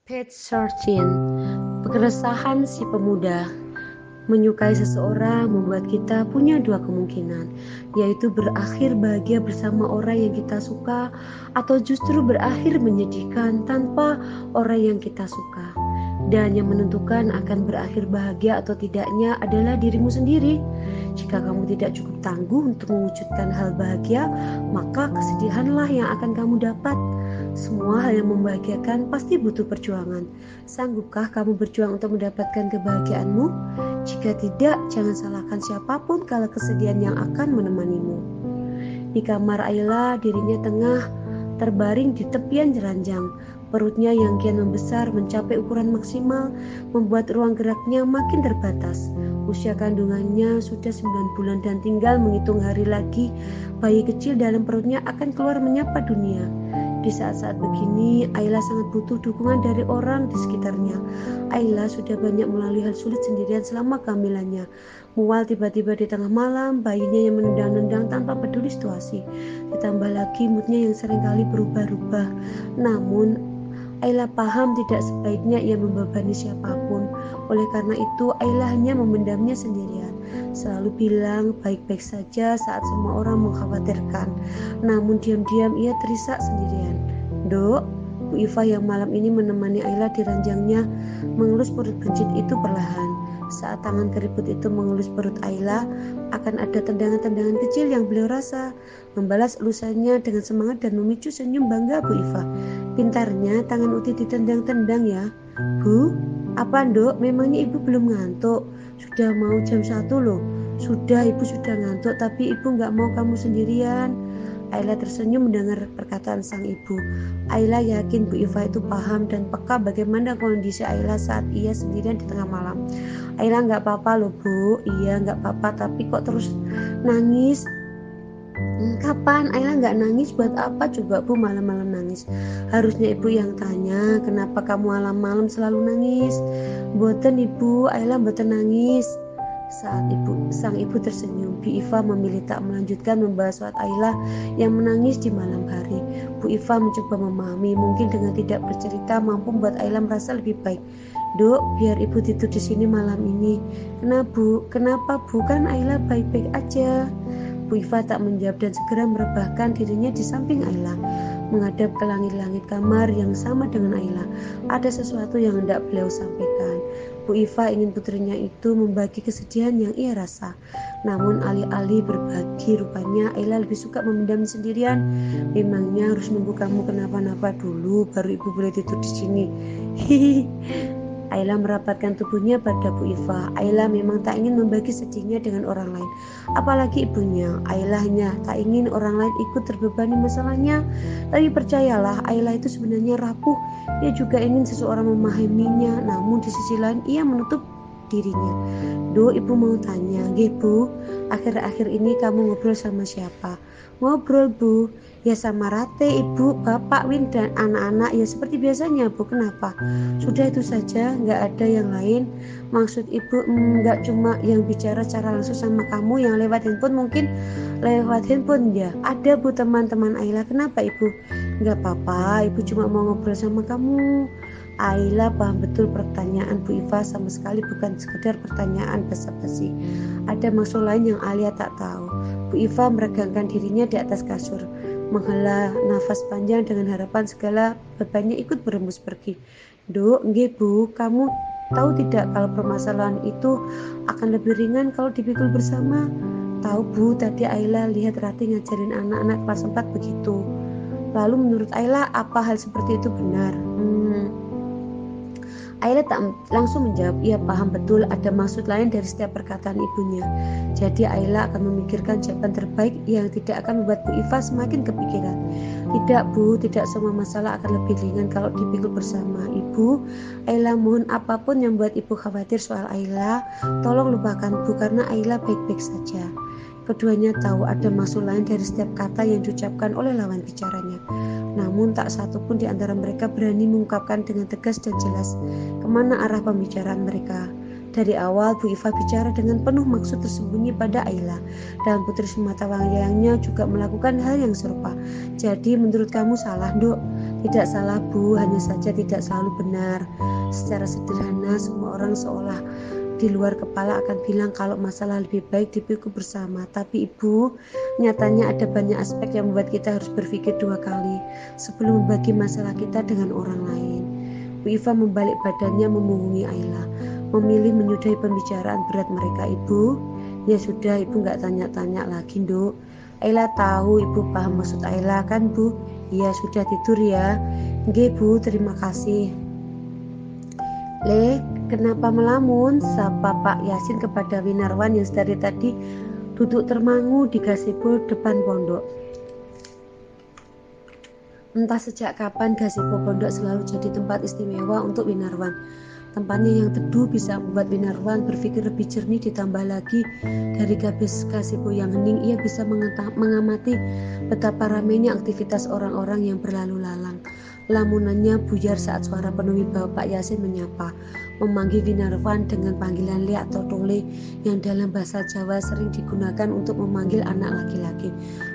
Page 13. Keresahan si pemuda. Menyukai seseorang membuat kita punya dua kemungkinan, yaitu berakhir bahagia bersama orang yang kita suka atau justru berakhir menyedihkan tanpa orang yang kita suka. Dan yang menentukan akan berakhir bahagia atau tidaknya adalah dirimu sendiri. Jika kamu tidak cukup tangguh untuk mewujudkan hal bahagia, maka kesedihanlah yang akan kamu dapat. Semua hal yang membahagiakan pasti butuh perjuangan. Sanggupkah kamu berjuang untuk mendapatkan kebahagiaanmu? Jika tidak, jangan salahkan siapapun kalau kesedihan yang akan menemanimu. Di kamar Ayla, dirinya tengah terbaring di tepian ranjang. Perutnya yang kian membesar mencapai ukuran maksimal, membuat ruang geraknya makin terbatas. Usia kandungannya sudah 9 bulan dan tinggal menghitung hari lagi, bayi kecil dalam perutnya akan keluar menyapa dunia. Di saat-saat begini, Ayla sangat butuh dukungan dari orang di sekitarnya. Ayla sudah banyak melalui hal sulit sendirian selama kehamilannya. Mual tiba-tiba di tengah malam, bayinya yang menendang-nendang tanpa peduli situasi. Ditambah lagi moodnya yang seringkali berubah-ubah. Namun, Ayla paham tidak sebaiknya ia membebani siapapun. Oleh karena itu, Ayla hanya memendamnya sendirian. Selalu bilang baik-baik saja saat semua orang mengkhawatirkan. Namun diam-diam ia terisak sendirian. Dok, Bu Iva yang malam ini menemani Ayla di ranjangnya mengelus perut buncit itu perlahan. Saat tangan keriput itu mengelus perut Ayla, akan ada tendangan-tendangan kecil yang beliau rasa. Membalas elusannya dengan semangat dan memicu senyum bangga Bu Iva. Pintarnya tangan Uti ditendang-tendang ya. Bu, apa Dok? Memangnya Ibu belum ngantuk? Sudah mau jam 1 loh. Sudah, Ibu sudah ngantuk, tapi Ibu gak mau kamu sendirian. Ayla tersenyum mendengar perkataan sang ibu. Ayla yakin Bu Iva itu paham dan peka bagaimana kondisi Ayla saat ia sendirian di tengah malam. Ayla gak apa-apa loh Bu. Iya gak apa-apa, tapi kok terus nangis? Kapan? Ayla gak nangis, buat apa coba Bu malam-malam nangis? Harusnya Ibu yang tanya, kenapa kamu malam-malam selalu nangis? Mboten Ibu, Ayla mboten nangis. Saat sang ibu tersenyum, Bu Iva memilih tak melanjutkan membahas soal Ayla yang menangis di malam hari. Bu Iva mencoba memahami, mungkin dengan tidak bercerita mampu membuat Ayla merasa lebih baik. Dok, biar Ibu tidur di sini malam ini. Kenapa Bu? Kan Ayla baik-baik aja. Bu Iva tak menjawab dan segera merebahkan dirinya di samping Ayla, menghadap ke langit-langit kamar yang sama dengan Ayla. Ada sesuatu yang hendak beliau sampaikan. Bu Iva ingin putrinya itu membagi kesedihan yang ia rasa. Namun alih-alih berbagi, rupanya Ayla lebih suka memendam sendirian. Memangnya harus nunggu kamu kenapa-napa dulu baru Ibu boleh tidur di sini. Hihi. Ayla merapatkan tubuhnya pada Bu Iva. Ayla memang tak ingin membagi sedihnya dengan orang lain, apalagi ibunya. Ayla hanya tak ingin orang lain ikut terbebani masalahnya. Tapi percayalah, Ayla itu sebenarnya rapuh. Ia juga ingin seseorang memahaminya, namun di sisi lain ia menutup dirinya. Do, Ibu mau tanya, nggih Bu, akhir-akhir ini kamu ngobrol sama siapa? Ngobrol Bu, ya sama Rate, Ibu, Bapak, Win, dan anak-anak. Ya seperti biasanya Bu, kenapa? Sudah itu saja, nggak ada yang lain. Maksud Ibu nggak cuma yang bicara secara langsung sama kamu yang lewat handphone, mungkin lewat handphone ya. Ada Bu teman-teman Ayla, kenapa Ibu? Nggak apa-apa, Ibu cuma mau ngobrol sama kamu. Ayla paham betul pertanyaan Bu Iva sama sekali bukan sekedar pertanyaan basa-basi. Ada maksud lain yang Alia tak tahu. Bu Iva meregangkan dirinya di atas kasur, menghela nafas panjang dengan harapan segala bebannya ikut berembus pergi. Duk, nggih Bu, kamu tahu tidak kalau permasalahan itu akan lebih ringan kalau dipikul bersama? Tahu Bu, tadi Ayla lihat Rati ngajarin anak-anak kelas 4 begitu. Lalu menurut Ayla apa hal seperti itu benar? Ayla tak langsung menjawab. Ia paham betul ada maksud lain dari setiap perkataan ibunya. Jadi Ayla akan memikirkan jawaban terbaik yang tidak akan membuat Bu Iva semakin kepikiran. Tidak Bu, tidak semua masalah akan lebih ringan kalau dipikul bersama. Ibu, Ayla mohon apapun yang membuat Ibu khawatir soal Ayla, tolong lupakan Bu karena Ayla baik-baik saja. Keduanya tahu ada maksud lain dari setiap kata yang diucapkan oleh lawan bicaranya. Namun tak satu pun di antara mereka berani mengungkapkan dengan tegas dan jelas kemana arah pembicaraan mereka. Dari awal Bu Iva bicara dengan penuh maksud tersembunyi pada Ayla, dan putri semata wayangnya juga melakukan hal yang serupa. Jadi menurut kamu salah Dok? Tidak salah Bu, hanya saja tidak selalu benar. Secara sederhana semua orang seolah di luar kepala akan bilang kalau masalah lebih baik dipikul bersama. Tapi Ibu, nyatanya ada banyak aspek yang membuat kita harus berpikir 2 kali sebelum membagi masalah kita dengan orang lain. Bu Iva membalik badannya memunggungi Ayla, memilih menyudahi pembicaraan berat mereka. Ibu, ya sudah, Ibu nggak tanya-tanya lagi, Nduk. Ayla tahu Ibu paham maksud Ayla kan Bu? Iya, sudah tidur ya. Nggih Bu, terima kasih. Le, kenapa melamun? Sapa Pak Yasin kepada Winarwan yang dari tadi duduk termangu di gazebo depan pondok. Entah sejak kapan gazebo pondok selalu jadi tempat istimewa untuk Winarwan. Tempatnya yang teduh bisa membuat Winarwan berpikir lebih jernih, ditambah lagi dari gazebo yang hening ia bisa mengamati betapa ramainya aktivitas orang-orang yang berlalu lalang. Lamunannya buyar saat suara penuh wibawa Pak Yasin menyapa, memanggil Winarwan dengan panggilan Le atau Tole yang dalam bahasa Jawa sering digunakan untuk memanggil anak laki-laki.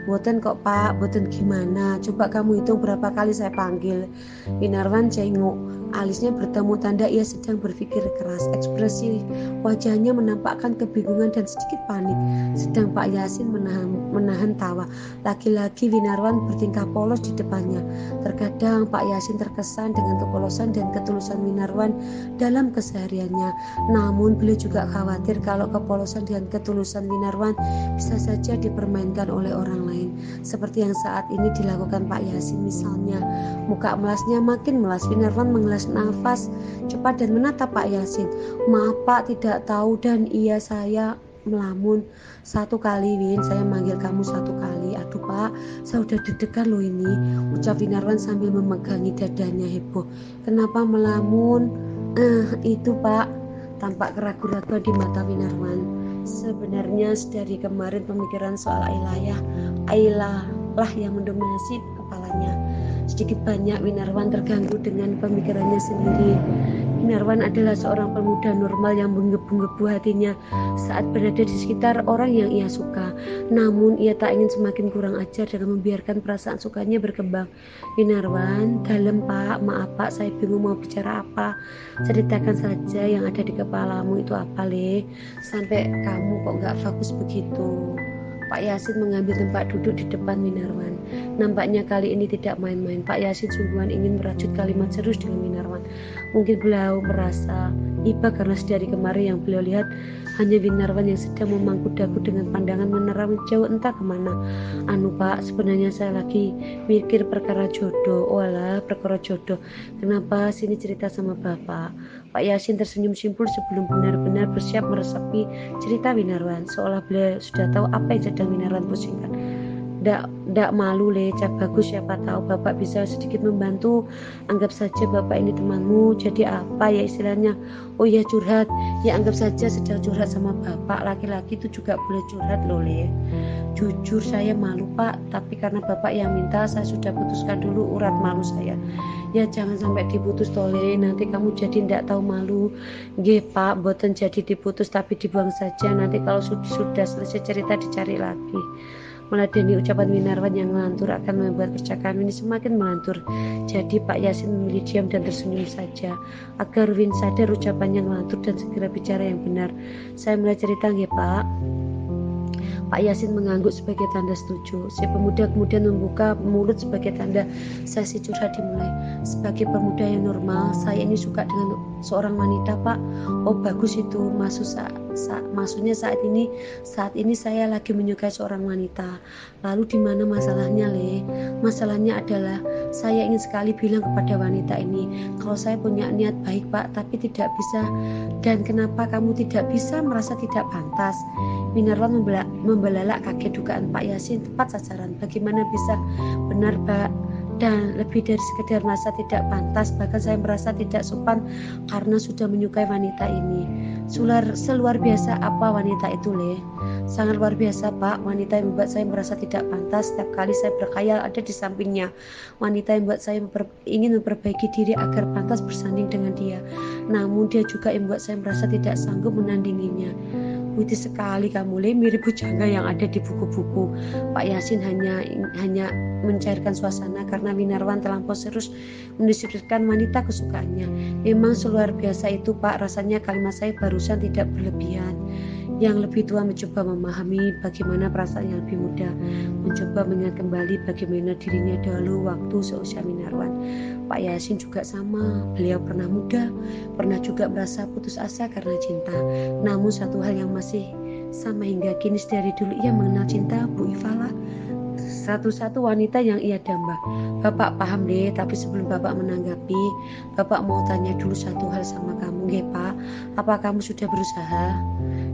Boten kok Pak, boten gimana, coba kamu hitung berapa kali saya panggil. Winarwan cengok, alisnya bertemu tanda ia sedang berpikir keras. Ekspresi wajahnya menampakkan kebingungan dan sedikit panik, sedang Pak Yasin menahan tawa. Laki-laki Winarwan bertingkah polos di depannya. Terkadang Pak Yasin terkesan dengan kepolosan dan ketulusan Winarwan dalam kesehariannya. Namun beliau juga khawatir kalau kepolosan dan ketulusan Winarwan bisa saja dipermainkan oleh orang lain. Seperti yang saat ini dilakukan Pak Yasin misalnya. Muka melasnya makin melas. Winarwan menghela nafas cepat dan menatap Pak Yasin. Maaf Pak, tidak tahu dan iya saya melamun. 1 kali Win, saya manggil kamu 1 kali. Aduh Pak, saya udah deg-degan loh ini, ucap Winarwan sambil memegangi dadanya heboh. Kenapa melamun? Itu Pak, tampak keraguan-raguan di mata Winarwan. Sebenarnya dari kemarin pemikiran soal Ayla lah yang mendominasi kepalanya. Sedikit banyak Winarwan terganggu dengan pemikirannya sendiri. Winarwan adalah seorang pemuda normal yang menggebu-gebu hatinya saat berada di sekitar orang yang ia suka. Namun ia tak ingin semakin kurang ajar dengan membiarkan perasaan sukanya berkembang. Winarwan, dalam Pak, maaf Pak, saya bingung mau bicara apa. Ceritakan saja yang ada di kepalamu itu apa Le, sampai kamu kok gak fokus begitu. Pak Yasin mengambil tempat duduk di depan Winarwan. Nampaknya kali ini tidak main-main. Pak Yasin sungguhan ingin merajut kalimat serius dengan Winarwan. Mungkin beliau merasa iba karena sedari kemarin yang beliau lihat hanya Winarwan yang sedang memangku dagu dengan pandangan meneram jauh entah kemana. Anu Pak, sebenarnya saya lagi mikir perkara jodoh. Walah, perkara jodoh. Kenapa sini cerita sama Bapak? Pak Yasin tersenyum simpul sebelum benar-benar bersiap meresapi cerita Winarwan, seolah beliau sudah tahu apa yang sedang Winarwan pusingkan. Ndak malu Le, Cap bagus, siapa tahu Bapak bisa sedikit membantu. Anggap saja Bapak ini temanmu, jadi apa ya istilahnya? Oh ya curhat, ya anggap saja sedang curhat sama Bapak. Laki-laki itu juga boleh curhat loh Le. Jujur saya malu Pak, tapi karena Bapak yang minta saya sudah putuskan dulu urat malu saya. Ya jangan sampai diputus Tole, nanti kamu jadi ndak tahu malu. Nggih Pak, boten jadi diputus tapi dibuang saja, nanti kalau sudah selesai cerita dicari lagi. Meladeni ucapan Winarwan yang ngelantur akan membuat percakapan ini semakin melantur. Jadi Pak Yasin memilih diam dan tersenyum saja agar Win sadar ucapannya ngelantur dan segera bicara yang benar. Saya mulai cerita nggih Pak. Pak Yasin mengangguk sebagai tanda setuju. Si pemuda kemudian membuka mulut sebagai tanda sesi curhat dimulai. Sebagai pemuda yang normal, saya ini suka dengan seorang wanita Pak. Oh bagus itu, maksudnya saat ini saya lagi menyukai seorang wanita. Lalu di mana masalahnya Le? Masalahnya adalah saya ingin sekali bilang kepada wanita ini kalau saya punya niat baik Pak, tapi tidak bisa. Dan kenapa kamu tidak bisa, merasa tidak pantas? Winarwan membelalak kaget. Dugaan Pak Yasin tepat sasaran. Bagaimana bisa benar Pak? Dan lebih dari sekedar merasa tidak pantas, bahkan saya merasa tidak sopan karena sudah menyukai wanita ini. Seluar biasa apa wanita itu Le? Sangat luar biasa Pak. Wanita yang membuat saya merasa tidak pantas. Setiap kali saya berkhayal ada di sampingnya. Wanita yang membuat saya ingin memperbaiki diri agar pantas bersanding dengan dia. Namun dia juga yang membuat saya merasa tidak sanggup menandinginya. Widi sekali kamu Le, mirip pujangga yang ada di buku-buku. Pak Yasin hanya mencairkan suasana karena Winarwan terlampau serius mendiskusikan wanita kesukaannya. Memang seluar biasa itu Pak, rasanya kalimat saya barusan tidak berlebihan. Yang lebih tua mencoba memahami bagaimana perasaan yang lebih muda, mencoba mengingat kembali bagaimana dirinya dahulu waktu seusia Winarwan. Pak Yasin juga sama, beliau pernah muda, pernah juga merasa putus asa karena cinta. Namun satu hal yang masih sama hingga kini, dari dulu ia mengenal cinta, Bu Ivala, satu-satu wanita yang ia damba. Bapak paham deh, tapi sebelum Bapak menanggapi, Bapak mau tanya dulu satu hal sama kamu, nggih Pak. Apa kamu sudah berusaha?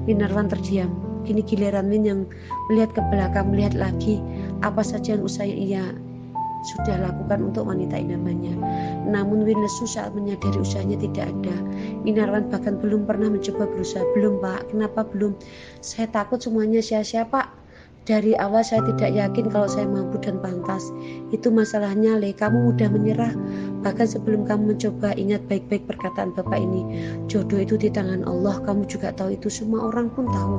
Winarwan terdiam. Kini giliran Win yang melihat ke belakang, melihat lagi apa saja yang usaha ia sudah lakukan untuk wanita idamannya. Namun Win lesu saat menyadari usahanya tidak ada. Winarwan bahkan belum pernah mencoba berusaha. Belum Pak, kenapa belum? Saya takut semuanya sia-sia Pak. Dari awal saya tidak yakin kalau saya mampu dan pantas. Itu masalahnya Le, kamu mudah menyerah. Bahkan sebelum kamu mencoba, ingat baik-baik perkataan Bapak ini. Jodoh itu di tangan Allah, kamu juga tahu itu, semua orang pun tahu.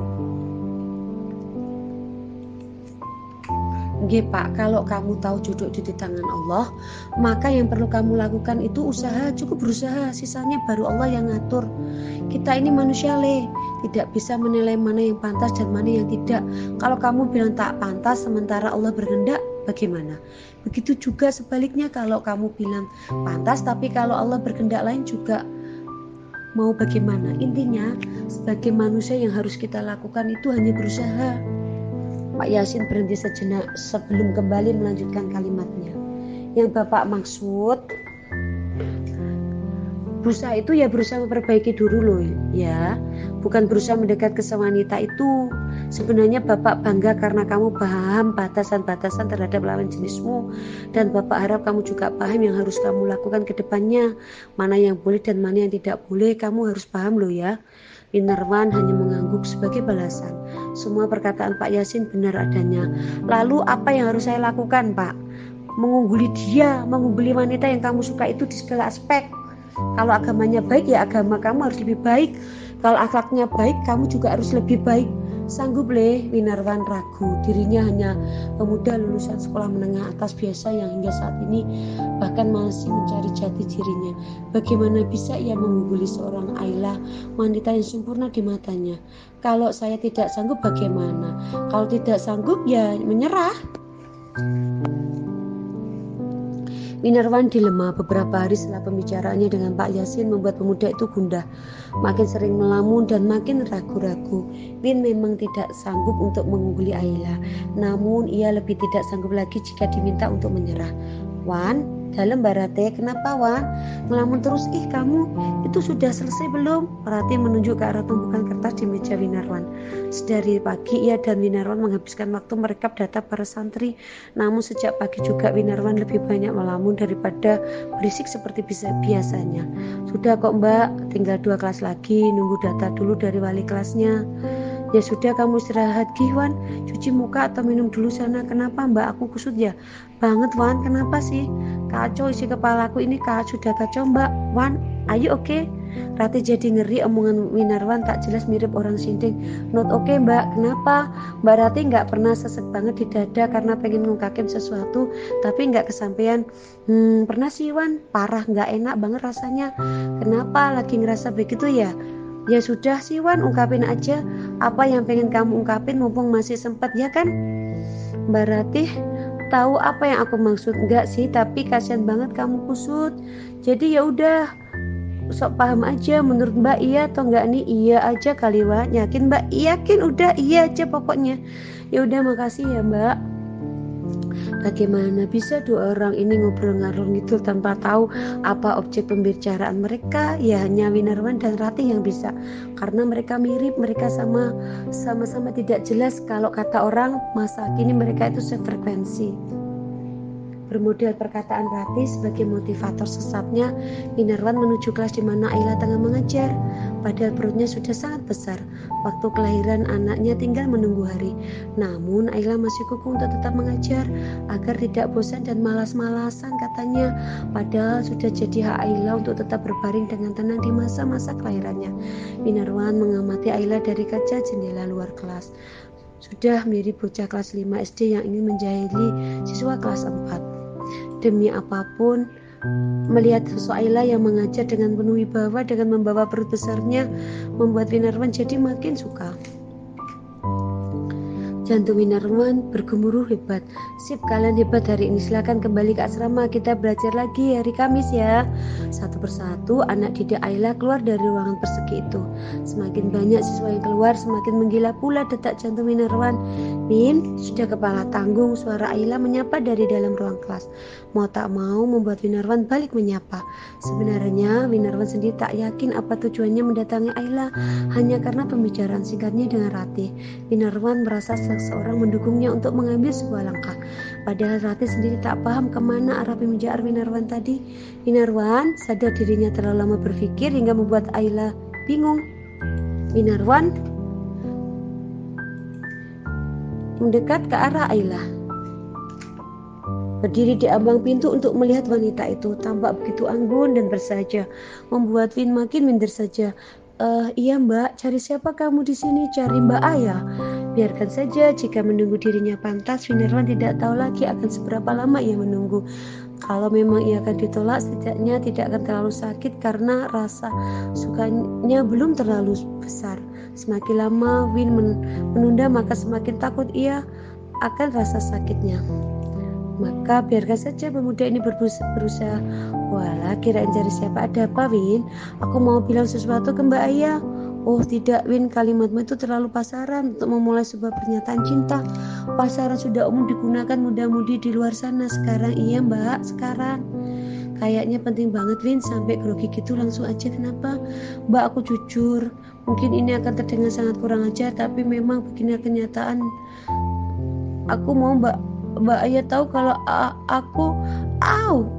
Nggih Pak, kalau kamu tahu jodoh itu di tangan Allah, maka yang perlu kamu lakukan itu usaha, cukup berusaha, sisanya baru Allah yang ngatur. Kita ini manusia Le, tidak bisa menilai mana yang pantas dan mana yang tidak. Kalau kamu bilang tak pantas sementara Allah berkehendak, bagaimana? Begitu juga sebaliknya, kalau kamu bilang pantas tapi kalau Allah berkehendak lain juga, mau bagaimana? Intinya sebagai manusia yang harus kita lakukan itu hanya berusaha. Pak Yasin berhenti sejenak sebelum kembali melanjutkan kalimatnya. Yang Bapak maksud berusaha itu ya berusaha memperbaiki dulu loh ya, bukan berusaha mendekat ke sewanita itu. Sebenarnya Bapak bangga karena kamu paham batasan-batasan terhadap lawan jenismu, dan Bapak harap kamu juga paham yang harus kamu lakukan ke depannya, mana yang boleh dan mana yang tidak boleh. Kamu harus paham loh ya. Winarwan hanya mengangguk sebagai balasan. Semua perkataan Pak Yasin benar adanya. Lalu apa yang harus saya lakukan Pak? Mengungguli dia, mengungguli wanita yang kamu suka itu di segala aspek. Kalau agamanya baik ya agama kamu harus lebih baik. Kalau akhlaknya baik kamu juga harus lebih baik. Sanggup Le? Winarwan ragu. Dirinya hanya pemuda lulusan sekolah menengah atas biasa yang hingga saat ini bahkan masih mencari jati dirinya. Bagaimana bisa ia mengungguli seorang Ayla, wanita yang sempurna di matanya? Kalau saya tidak sanggup bagaimana? Kalau tidak sanggup ya menyerah. Winarwan dilema. Beberapa hari setelah pembicaraannya dengan Pak Yasin membuat pemuda itu gundah, makin sering melamun dan makin ragu-ragu. Win memang tidak sanggup untuk mengungguli Ayla, namun ia lebih tidak sanggup lagi jika diminta untuk menyerah. Wan, dalam Mbak Rate, kenapa Wan? Ngelamun terus, kamu itu sudah selesai belum? Rate menunjuk ke arah tumpukan kertas di meja Winarwan. Sedari pagi ia dan Winarwan menghabiskan waktu merekap data para santri. Namun sejak pagi juga Winarwan lebih banyak melamun daripada berisik seperti biasanya. Sudah kok Mbak, tinggal 2 kelas lagi, nunggu data dulu dari wali kelasnya. Ya sudah, kamu istirahat Wan, cuci muka atau minum dulu sana. Kenapa Mbak, aku kusut ya? Banget Wan, kenapa sih? Kacau isi kepalaku ini, sudah kacau Mbak. Wan, ayo oke? Rati jadi ngeri, omongan Winarwan tak jelas mirip orang sinting. Not oke Mbak, kenapa? Mbak Rati nggak pernah sesek banget di dada karena pengen ngungkapin sesuatu tapi nggak kesampaian. Pernah sih Wan, parah nggak enak banget rasanya. Kenapa lagi ngerasa begitu ya? Ya sudah sih Wan, ungkapin aja apa yang pengen kamu ungkapin mumpung masih sempat ya kan? Mbak Ratih tahu apa yang aku maksud. Enggak sih, tapi kasihan banget kamu kusut. Jadi ya udah, sok paham aja. Menurut Mbak iya atau enggak nih? Iya aja kali Wan. Yakin Mbak? Yakin, udah iya aja pokoknya. Ya udah, makasih ya Mbak. Bagaimana bisa 2 orang ini ngobrol ngalor gitu tanpa tahu apa objek pembicaraan mereka? Ya hanya Winarwan dan Ratih yang bisa, karena mereka mirip, mereka sama-sama tidak jelas. Kalau kata orang masa kini mereka itu sefrekuensi. Bermodal perkataan Ratih sebagai motivator sesatnya, Winarwan menuju kelas di mana Ayla tengah mengajar. padahal perutnya sudah sangat besar. Waktu kelahiran anaknya tinggal menunggu hari. Namun Ayla masih kukuh untuk tetap mengajar agar tidak bosan dan malas-malasan katanya. Padahal sudah jadi hak Ayla untuk tetap berbaring dengan tenang di masa-masa kelahirannya. Winarwan mengamati Ayla dari kaca jendela luar kelas. Sudah mirip bocah kelas 5 SD yang ingin menjahili siswa kelas 4. Demi apapun, melihat sosok Ayla yang mengajar dengan penuh wibawa dengan membawa perut besarnya membuat Winarwan jadi makin suka. Jantung Winarwan bergemuruh hebat. Sip, kalian hebat hari ini, silakan kembali ke asrama, kita belajar lagi hari Kamis ya. Satu persatu anak didik Ayla keluar dari ruangan persegi itu. Semakin banyak siswa yang keluar, semakin menggila pula detak jantung Winarwan. Win, sudah kepala tanggung, suara Ayla menyapa dari dalam ruang kelas. Mau tak mau membuat Winarwan balik menyapa. Sebenarnya Winarwan sendiri tak yakin apa tujuannya mendatangi Ayla, hanya karena pembicaraan singkatnya dengan Ratih. Winarwan merasa seseorang mendukungnya untuk mengambil sebuah langkah. Padahal Ratih sendiri tak paham kemana arah pembicaraan Winarwan tadi. Winarwan sadar dirinya terlalu lama berpikir hingga membuat Ayla bingung. Winarwan mendekat ke arah Ayla, berdiri di ambang pintu untuk melihat wanita itu. Tampak begitu anggun dan bersahaja, membuat Win makin minder saja. Iya mbak, cari siapa kamu di sini? Cari Mbak Ayah. Biarkan saja, jika menunggu dirinya pantas, Winarwan tidak tahu lagi akan seberapa lama ia menunggu. Kalau memang ia akan ditolak, setidaknya tidak akan terlalu sakit karena rasa sukanya belum terlalu besar. Semakin lama Win menunda, maka semakin takut ia akan rasa sakitnya. Maka biarkan saja pemuda ini berusaha. Walah, kirain cari siapa? Ada apa, Win? Aku mau bilang sesuatu ke Mbak Ayah. Oh tidak, Win, kalimatmu itu terlalu pasaran untuk memulai sebuah pernyataan cinta. Pasaran sudah umum digunakan muda-mudi di luar sana. Sekarang iya mbak, sekarang. Kayaknya penting banget, Win, sampai grogi gitu. Langsung aja, kenapa? Mbak, aku jujur, mungkin ini akan terdengar sangat kurang ajar, tapi memang begini kenyataan. Aku mau Mbak Ayah tahu kalau aku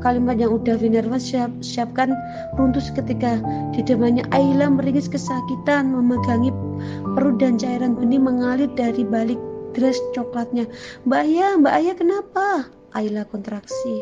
kalimat yang udah Winarwan siapkan runtuh seketika. Di depannya Ayla meringis kesakitan, memegangi perut dan cairan bening mengalir dari balik dress coklatnya. Mbak Ayah kenapa? Ayla kontraksi.